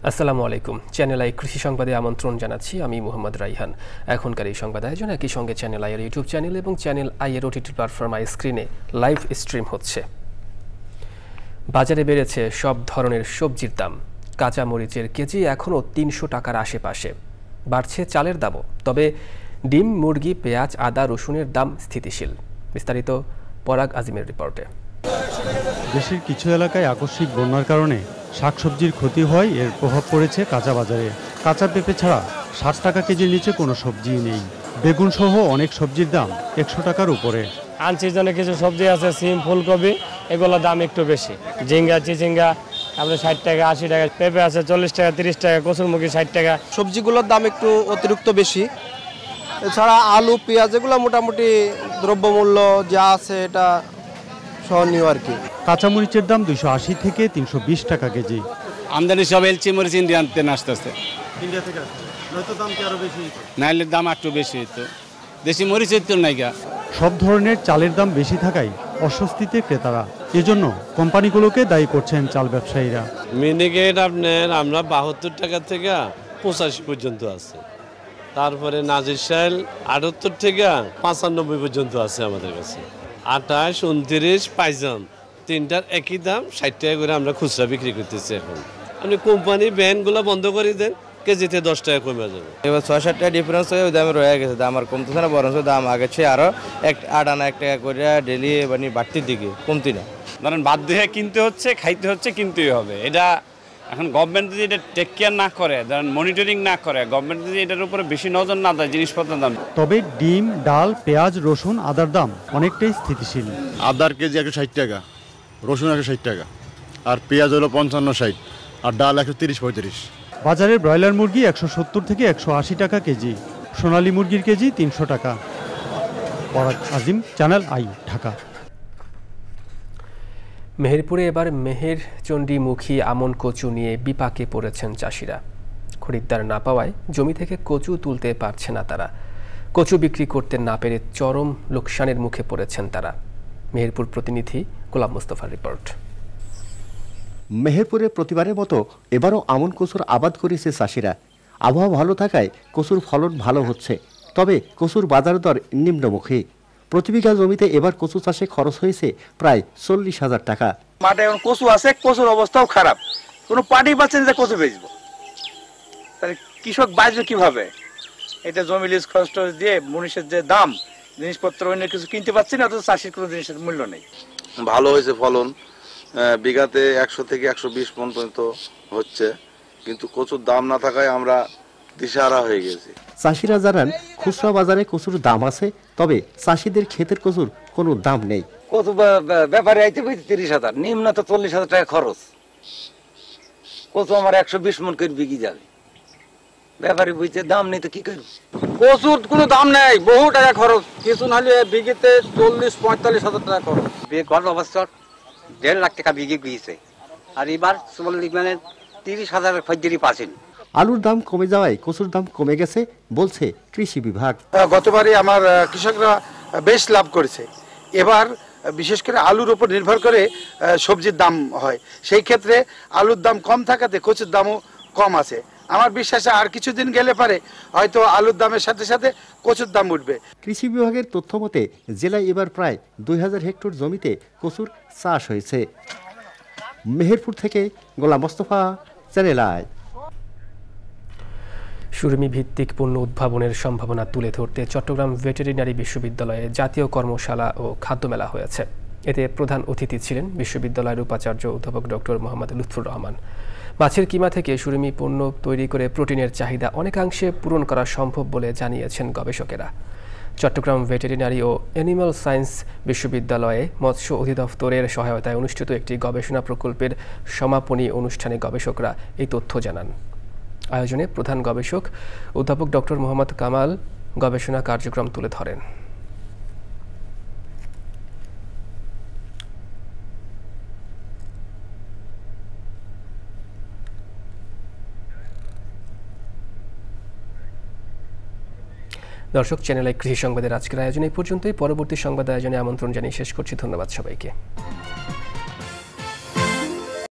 আসসালামু আলাইকুম। Channel I কৃষি সংবাদে আমন্ত্রণ জানাচ্ছি আমি মোহাম্মদ রাইহান। এখনকার এই সংবাদ আয়োজন একই সঙ্গে চ্যানেল আই এর ইউটিউব চ্যানেল এবং চ্যানেল আই এর ওটিটি প্ল্যাটফর্ম আই স্ক্রিনে লাইভ স্ট্রিম হচ্ছে। বাজারে বেড়েছে সব ধরনের সবজির দাম। কাঁচা মরিচের কেজি এখনও ৩০০ টাকার আশেপাশে। বাড়ছে চালের দামও, তবে ডিম, মুরগি, পেঁয়াজ, আদা, রসুনের দাম স্থিতিশীল। বিস্তারিত পরাগ আজিমের রিপোর্টে। দেশের কিছু এলাকায় আকস্মিক বন্যার কারণে শাকসবজির ক্ষতি হয়, এর প্রভাব পড়েছে কাঁচা বাজারে। কাঁচা পেঁপে ছাড়া ৬০ টাকা কেজির নিচে কোনো সবজিই নেই। বেগুন সহ অনেক সবজির দাম ১০০ টাকার উপরে। আনসিজনে কিছু সবজি আছে, সিম, ফুলকপি, এগুলোর দাম একটু বেশি। ঝিঙ্গা, চিচিঙ্গা আপনার ৬০ টাকা, ৮০ টাকা, পেঁপে আছে ৪০ টাকা, ৩০ টাকা, কচুরমুখী ৬০ টাকা। সবজিগুলোর দাম একটু অতিরিক্ত বেশি। এছাড়া আলু, পেঁয়াজ এগুলো মোটামুটি দ্রব্যমূল্য যা আছে এটা সহনীয় আর কি। কাঁচামরিচের দাম ২৮০ থেকে ৩২০ টাকা কেজি। আমদানি সব এলচি মরিচ ইন্ডিয়া আনতে আসতেছে। ইন্ডিয়া থেকে নয়তো দাম কি আরো বেশি? নাইলের দাম একটু বেশি হইতো, দেশি মরিচের তো নাইগা। সব ধরনের চালের দাম বেশি থাকায় অস্বস্তিতে ক্রেতারা। এজন্য কোম্পানিগুলোকে দায়ী করছেন চাল ব্যবসায়ীরা। মিনিকেট আপনার আমরা ৭২ টাকা থেকে ৮৫ পর্যন্ত আছে, তারপরে নাজির শাইল ৭৮ থেকে ৯৫ পর্যন্ত আছে আমাদের কাছে। ২৮, ২৯, পাইজাম তিনটার একই দাম ৬০ টাকা করে আমরা খুচরা বিক্রি করতেছি। এখন আপনি কোম্পানি ভ্যানগুলো বন্ধ করে দেন, কেজিতে ১০ টাকা কমে যাবে। এবার ৬-৭ টাকা ডিফারেন্স হয়ে ওই দামে রয়ে গেছে। দাম আর কমতেছে না, বরঞ্চ দাম আগেছে আরও ৮ আনা ১ টাকা করে ডেলি মানে বাড়তির দিকে, কমতি না। ধরেন বাধ্য হয়ে কিনতে হচ্ছে, খাইতে হচ্ছে, কিনতেই হবে। এটা এখন গভর্নমেন্ট যদি এটা টেক কেয়ার না করে, ধরেন মনিটরিং না করে, গভর্নমেন্ট যদি এটার উপরে বেশি নজর না দেয় জিনিসপত্রের দাম। তবে ডিম, ডাল, পেঁয়াজ, রসুন, আদার দাম অনেকটাই স্থিতিশীল। আদার কেজি ১৬০ টাকা, রসুন ১৬০ টাকা, আর পেঁয়াজ হলো ৫৫-৬০, আর ডাল ১৩০-৩৫। বাজারে ব্রয়লার মুরগি ১৭০ থেকে ১৮০ টাকা কেজি, সোনালী মুরগির কেজি ৩০০ টাকা। পরাগ আজিম, চ্যানেল আই, ঢাকা। মেহেরপুরে এবার মেহেরচণ্ডীমুখী আমন কচু নিয়ে বিপাকে পড়েছেন চাষিরা। খরিদ্দার না পাওয়ায় জমি থেকে কচু তুলতে পারছে না তারা। কচু বিক্রি করতে না পেরে চরম লোকসানের মুখে পড়েছেন তারা। মেহেরপুর প্রতিনিধি গোলাম মোস্তফার রিপোর্ট। মেহেরপুরে প্রতিবারের মতো এবারও আমন কচুর আবাদ করেছে চাষিরা। আবহাওয়া ভালো থাকায় কচুর ফলন ভালো হচ্ছে, তবে কচুর বাজার দর নিম্নমুখী। প্রতি বিঘা জমিতে এবার কচু চাষে খরচ হয়েছে প্রায় ৪০,০০০ টাকা। মাঠে এখন কচু আছে, কচুর অবস্থাও খারাপ, কোনো পাটি পাচ্ছেন যে কচু বেচবো, তাহলে কৃষক বাঁচবে কিভাবে? এটা জমি লিজ খরচ দিয়ে মনীষের যে দাম, জিনিসপত্র অন্য কিছু কিনতে পারছি না, অথচ চাষির কোনো জিনিসের মূল্য নেই। ভালো হয়েছে ফলন, বিঘাতে ১০০ থেকে ১২০ মণ পর্যন্ত হচ্ছে, কিন্তু কচুর দাম না থাকায় আমরা দিশাহারা হয়ে গেছি। চাষিরা জানান খুচরা বাজারে কচুর দাম আছে, তবে চাষিদের ক্ষেতের কচুর কোনো দাম নেই। কচু ব্যাপারে আইতে বইতে ৩০,০০০, নিম্ন তো ৪০,০০০ টাকা খরচ। কচু আমার ১২০ মণ করে বিঘি যাবে, ব্যাপারে বুঝতে দাম নেই তো কি করব? কচুর কোনো দাম নেই, বহু টাকা খরচ, কিছু নাহলে বিঘিতে ৪০-৪৫,০০০ টাকা খরচ। গত বছর ১.৫ লাখ টাকা বিঘি গিয়েছে, আর এবার মানে ৩০,০০০ খদ্দেরই পাচ্ছেন। আলুর দাম কমে যাওয়ায় কচুর দাম কমে গেছে বলছে কৃষি বিভাগ। গতবারে আমার কৃষকরা বেশ লাভ করেছে, এবার বিশেষ করে আলুর উপর নির্ভর করে সবজির দাম হয়, সেই ক্ষেত্রে আলুর দাম কম থাকাতে কচুর দামও কম আছে। আমার বিশ্বাসে আর কিছুদিন গেলে পারে হয়তো আলুর দামের সাথে সাথে কচুর দাম উঠবে। কৃষি বিভাগের তথ্য মতে জেলায় এবার প্রায় ২০০০ হেক্টর জমিতে কচুর চাষ হয়েছে। মেহেরপুর থেকে গোলাম মোস্তফা, চ্যানেল আই। সুরমি ভিত্তিক পণ্য উদ্ভাবনের সম্ভাবনা তুলে ধরতে চট্টগ্রাম ভেটেরিনারি বিশ্ববিদ্যালয়ে জাতীয় কর্মশালা ও খাদ্য মেলা হয়েছে। এতে প্রধান অতিথি ছিলেন বিশ্ববিদ্যালয়ের উপাচার্য অধ্যাপক ডক্টর মোহাম্মদ লুৎফুর রহমান। মাছের কিমা থেকে সুরমি পণ্য তৈরি করে প্রোটিনের চাহিদা অনেকাংশে পূরণ করা সম্ভব বলে জানিয়েছেন গবেষকেরা। চট্টগ্রাম ভেটেরিনারি ও অ্যানিম্যাল সায়েন্স বিশ্ববিদ্যালয়ে মৎস্য অধিদপ্তরের সহায়তায় অনুষ্ঠিত একটি গবেষণা প্রকল্পের সমাপনী অনুষ্ঠানে গবেষকরা এই তথ্য জানান। আয়োজনে প্রধান গবেষক অধ্যাপক ডক্টর মোহাম্মদ কামাল গবেষণা কার্যক্রম তুলে ধরেন। দর্শক, চ্যানেল আই কৃষি সংবাদের আজকের আয়োজন এই পর্যন্তই। পরবর্তী সংবাদ আয়োজনে আমন্ত্রণ জানিয়ে শেষ করছি। ধন্যবাদ সবাইকে।